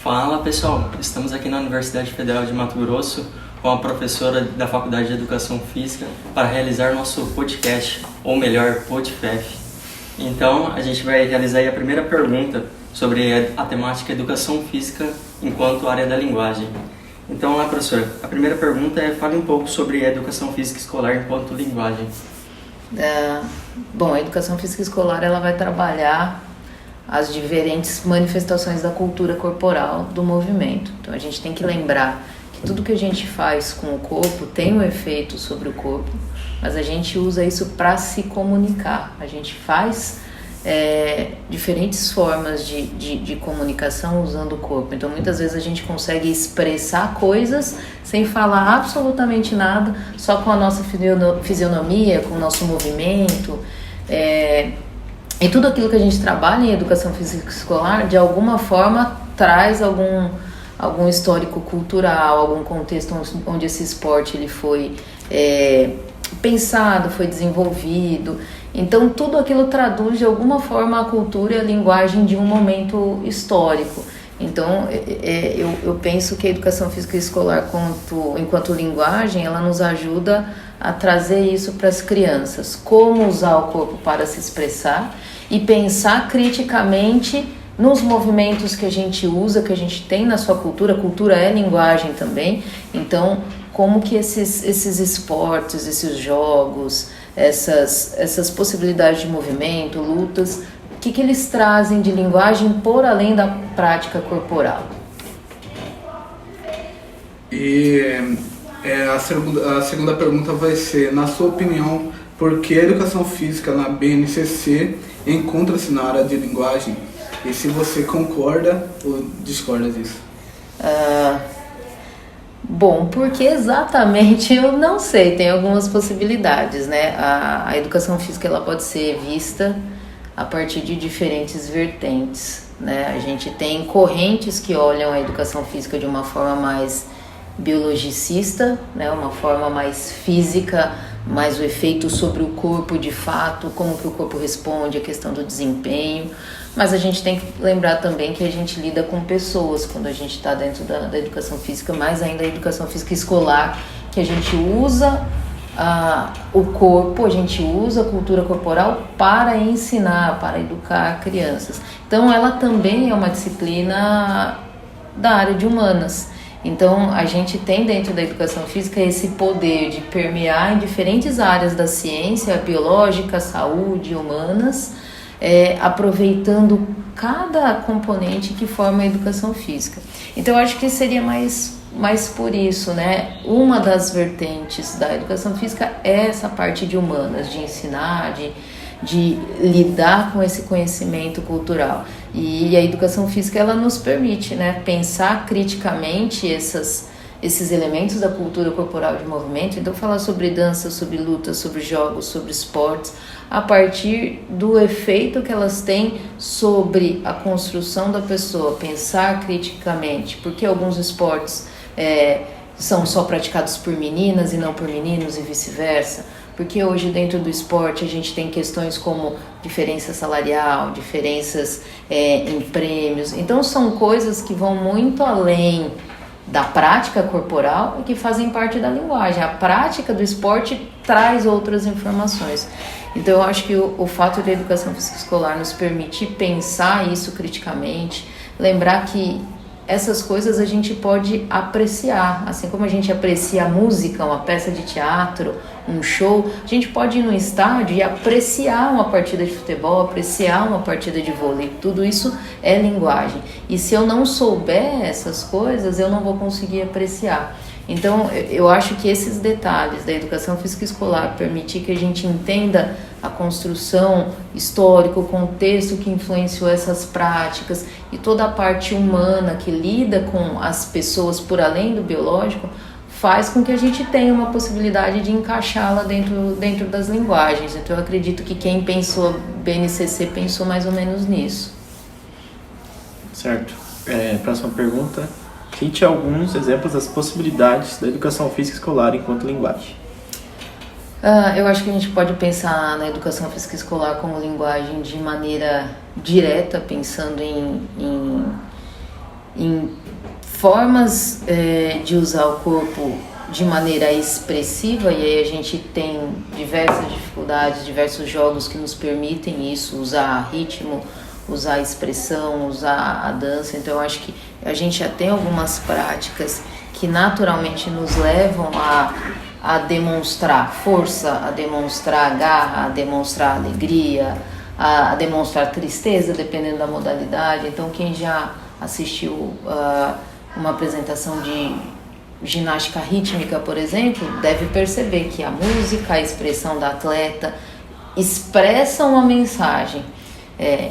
Fala pessoal, estamos aqui na Universidade Federal de Mato Grosso com a professora da Faculdade de Educação Física para realizar nosso podcast, ou melhor, PodFef. Então, a gente vai realizar aí a primeira pergunta sobre a temática Educação Física enquanto área da linguagem. Então, lá professora, a primeira pergunta é: fale um pouco sobre a Educação Física Escolar enquanto linguagem. Bom, a Educação Física Escolar ela vai trabalhar as diferentes manifestações da cultura corporal do movimento. Então a gente tem que lembrar que tudo que a gente faz com o corpo tem um efeito sobre o corpo, mas a gente usa isso para se comunicar. A gente faz diferentes formas de comunicação usando o corpo. Então muitas vezes a gente consegue expressar coisas sem falar absolutamente nada, só com a nossa fisionomia, com o nosso movimento. E tudo aquilo que a gente trabalha em educação física escolar, de alguma forma, traz algum histórico cultural, algum contexto onde esse esporte ele foi pensado, foi desenvolvido. Então, tudo aquilo traduz, de alguma forma, a cultura e a linguagem de um momento histórico. Então, eu penso que a educação física escolar, enquanto linguagem, ela nos ajuda a trazer isso para as crianças, como usar o corpo para se expressar e pensar criticamente nos movimentos que a gente usa, que a gente tem na sua cultura. Cultura é linguagem também. Então, como que esses esportes, esses jogos, essas possibilidades de movimento, lutas, o que eles trazem de linguagem por além da prática corporal? A segunda pergunta vai ser: na sua opinião, por que a educação física na BNCC encontra-se na área de linguagem? E se você concorda ou discorda disso? Bom, porque exatamente eu não sei, tem algumas possibilidades, né? A educação física ela pode ser vista a partir de diferentes vertentes, né? A gente tem correntes que olham a educação física de uma forma mais biologicista, né? Uma forma mais física, mais o efeito sobre o corpo de fato, como que o corpo responde, a questão do desempenho. Mas a gente tem que lembrar também que a gente lida com pessoas quando a gente está dentro da educação física, mais ainda a educação física escolar, que a gente usa o corpo, a gente usa a cultura corporal para ensinar, para educar crianças. Então ela também é uma disciplina da área de humanas. Então a gente tem dentro da educação física esse poder de permear em diferentes áreas da ciência, biológica, saúde, humanas, aproveitando cada componente que forma a educação física. Então eu acho que seria mais por isso, né? Uma das vertentes da educação física é essa parte de humanas, de ensinar, de lidar com esse conhecimento cultural. E a educação física ela nos permite, né, pensar criticamente esses elementos da cultura corporal de movimento. Então falar sobre dança, sobre luta, sobre jogos, sobre esportes, a partir do efeito que elas têm sobre a construção da pessoa, pensar criticamente, porque alguns esportes são só praticados por meninas e não por meninos e vice-versa, porque hoje dentro do esporte a gente tem questões como diferença salarial, diferenças em prêmios. Então são coisas que vão muito além da prática corporal e que fazem parte da linguagem. A prática do esporte traz outras informações. Então eu acho que o fato de a educação física escolar nos permitir pensar isso criticamente, lembrar que essas coisas a gente pode apreciar, assim como a gente aprecia a música, uma peça de teatro, um show, a gente pode ir no estádio e apreciar uma partida de futebol, apreciar uma partida de vôlei. Tudo isso é linguagem. E se eu não souber essas coisas, eu não vou conseguir apreciar. Então, eu acho que esses detalhes da educação física escolar permitir que a gente entenda a construção histórica, o contexto que influenciou essas práticas e toda a parte humana que lida com as pessoas por além do biológico, faz com que a gente tenha uma possibilidade de encaixá-la dentro das linguagens. Então, eu acredito que quem pensou BNCC pensou mais ou menos nisso. Certo. Próxima pergunta. Cite alguns exemplos das possibilidades da educação física escolar enquanto linguagem. Eu acho que a gente pode pensar na educação física escolar como linguagem de maneira direta, pensando em em formas de usar o corpo de maneira expressiva, e aí a gente tem diversas dificuldades, diversos jogos que nos permitem isso, usar ritmo, usar expressão, usar a dança. Então eu acho que a gente já tem algumas práticas que naturalmente nos levam a demonstrar força, a demonstrar garra, a demonstrar alegria, a demonstrar tristeza, dependendo da modalidade. Então quem já assistiu uma apresentação de ginástica rítmica, por exemplo, deve perceber que a música, a expressão da atleta expressam uma mensagem.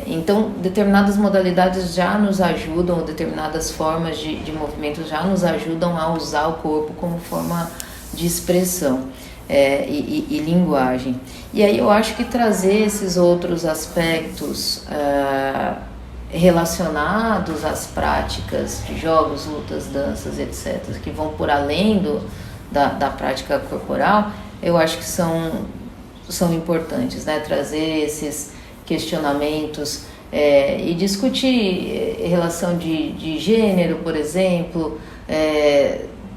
Então, determinadas modalidades já nos ajudam, determinadas formas de movimento já nos ajudam a usar o corpo como forma de expressão e linguagem. E aí eu acho que trazer esses outros aspectos relacionados às práticas de jogos, lutas, danças, etc., que vão por além da prática corporal, eu acho que são importantes, né? Trazer esses questionamentos e discutir relação de gênero, por exemplo,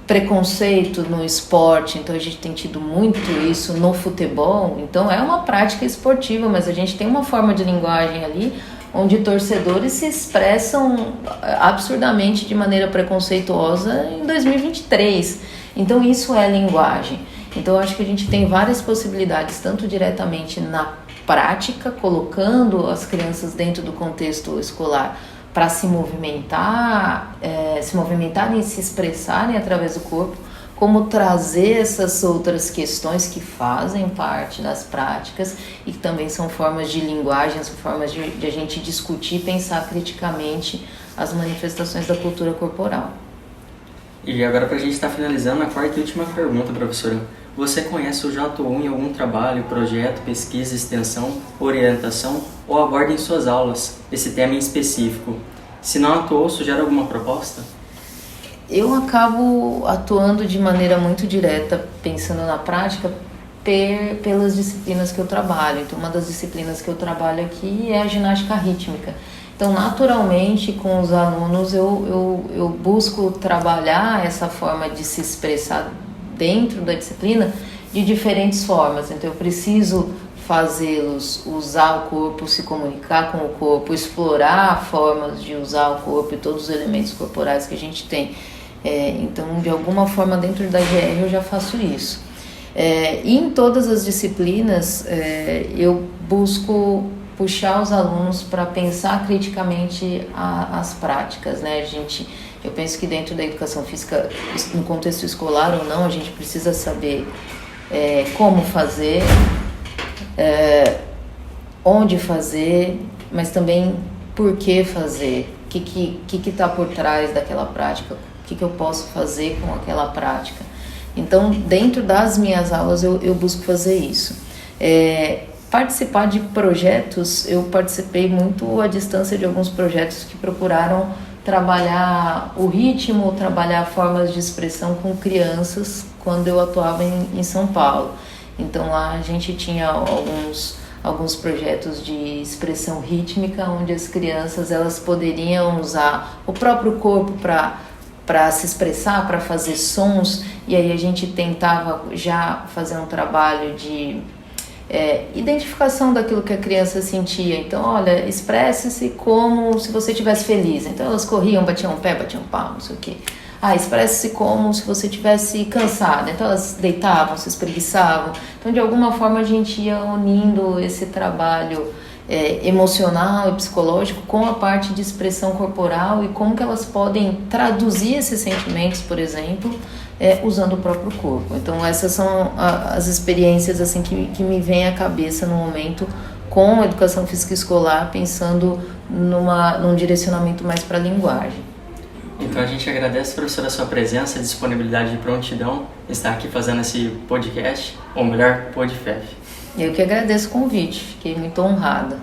preconceito no esporte. Então a gente tem tido muito isso no futebol. Então é uma prática esportiva, mas a gente tem uma forma de linguagem ali onde torcedores se expressam absurdamente de maneira preconceituosa em 2023. Então isso é linguagem. Então eu acho que a gente tem várias possibilidades, tanto diretamente na prática, colocando as crianças dentro do contexto escolar para se movimentarem e se expressarem através do corpo, como trazer essas outras questões que fazem parte das práticas e que também são formas de linguagem, são formas de a gente discutir e pensar criticamente as manifestações da cultura corporal. E agora, para a gente estar finalizando, a quarta e última pergunta, professora. Você conhece ou já atuou em algum trabalho, projeto, pesquisa, extensão, orientação ou aborda em suas aulas esse tema em específico? Se não atuou, sugere alguma proposta? Eu acabo atuando de maneira muito direta, pensando na prática, pelas disciplinas que eu trabalho. Então, uma das disciplinas que eu trabalho aqui é a ginástica rítmica. Então, naturalmente, com os alunos, eu busco trabalhar essa forma de se expressar dentro da disciplina de diferentes formas. Então, eu preciso fazê-los usar o corpo, se comunicar com o corpo, explorar formas de usar o corpo e todos os elementos corporais que a gente tem. Então, de alguma forma, dentro da GR eu já faço isso. E em todas as disciplinas, eu busco puxar os alunos para pensar criticamente as práticas, né? Eu penso que dentro da educação física, no contexto escolar ou não, a gente precisa saber como fazer, onde fazer, mas também por que fazer, o que está por trás daquela prática, o que eu posso fazer com aquela prática. Então, dentro das minhas aulas, eu busco fazer isso. Participar de projetos, eu participei muito à distância de alguns projetos que procuraram trabalhar o ritmo, trabalhar formas de expressão com crianças quando eu atuava em São Paulo. Então lá a gente tinha alguns projetos de expressão rítmica, onde as crianças elas poderiam usar o próprio corpo para se expressar, para fazer sons, e aí a gente tentava já fazer um trabalho de identificação daquilo que a criança sentia. Então, olha, expresse-se como se você estivesse feliz. Então elas corriam, batiam o pé, batiam o pau, não sei o quê. Expresse-se como se você estivesse cansada. Então elas deitavam, se espreguiçavam. Então, de alguma forma, a gente ia unindo esse trabalho emocional e psicológico com a parte de expressão corporal e como que elas podem traduzir esses sentimentos, por exemplo, usando o próprio corpo. Então essas são as experiências assim que me vêm à cabeça no momento com a educação física escolar, pensando num direcionamento mais para a linguagem. Então a gente agradece, professora, a sua presença, disponibilidade e prontidão em estar aqui fazendo esse podcast, ou melhor, PodFef. Eu que agradeço o convite, fiquei muito honrada.